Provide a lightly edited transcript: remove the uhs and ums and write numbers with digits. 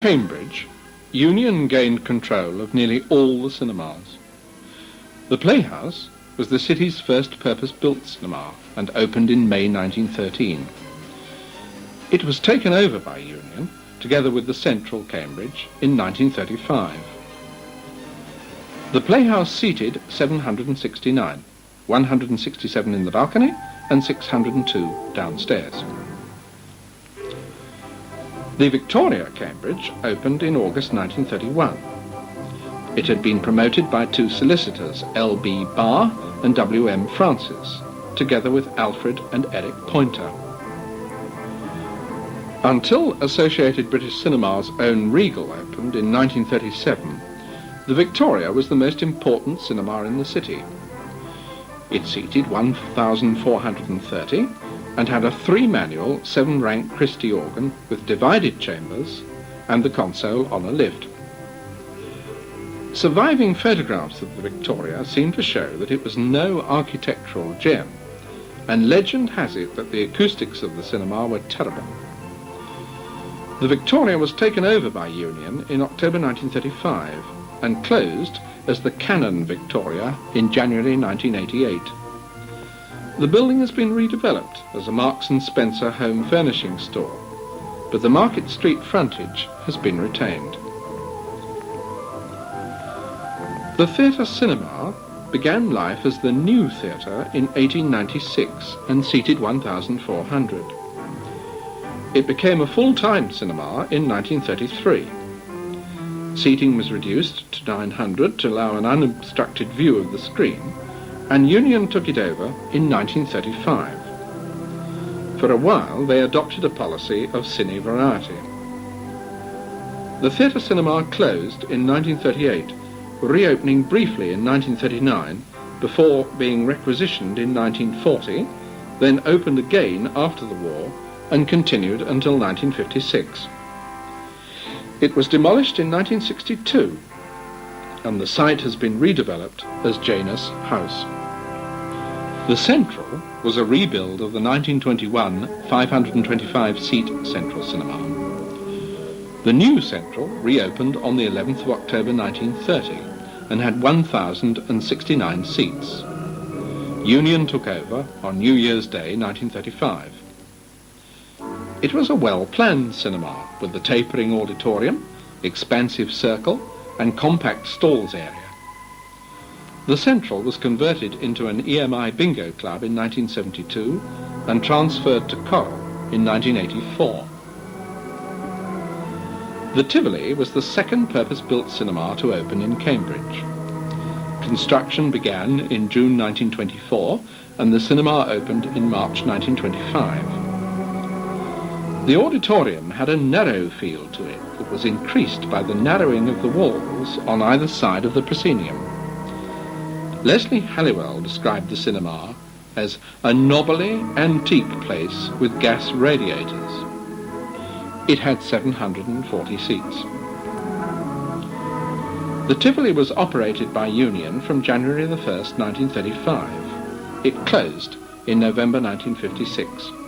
Cambridge, Union gained control of nearly all the cinemas. The Playhouse was the city's first purpose-built cinema and opened in May 1913. It was taken over by Union, together with the Central Cambridge, in 1935. The Playhouse seated 769, 167 in the balcony and 602 downstairs. The Victoria Cambridge opened in August 1931. It had been promoted by two solicitors, L.B. Barr and W.M. Francis, together with Alfred and Eric Poynter. Until Associated British Cinema's own Regal opened in 1937, the Victoria was the most important cinema in the city. It seated 1,430 and had a three-manual, seven-rank Christie organ with divided chambers and the console on a lift. Surviving photographs of the Victoria seem to show that it was no architectural gem, and legend has it that the acoustics of the cinema were terrible. The Victoria was taken over by Union in October 1935 and closed as the Cannon Victoria in January 1988. The building has been redeveloped as a Marks & Spencer home furnishing store, but the Market Street frontage has been retained. The Theatre Cinema began life as the New Theatre in 1896 and seated 1,400. It became a full-time cinema in 1933. Seating was reduced to 900 to allow an unobstructed view of the screen, and Union took it over in 1935. For a while they adopted a policy of cine variety. The Theatre Cinema closed in 1938, reopening briefly in 1939 before being requisitioned in 1940, then opened again after the war and continued until 1956. It was demolished in 1962 and the site has been redeveloped as Janus House. The Central was a rebuild of the 1921 525-seat Central Cinema. The new Central reopened on the 11th of October 1930 and had 1,069 seats. Union took over on New Year's Day 1935. It was a well-planned cinema with the tapering auditorium, expansive circle and compact stalls area. The Central was converted into an EMI bingo club in 1972 and transferred to Coral in 1984. The Tivoli was the second purpose-built cinema to open in Cambridge. Construction began in June 1924 and the cinema opened in March 1925. The auditorium had a narrow feel to it that was increased by the narrowing of the walls on either side of the proscenium. Leslie Halliwell described the cinema as a knobbly, antique place with gas radiators. It had 740 seats. The Tivoli was operated by Union from January the 1st, 1935. It closed in November 1956.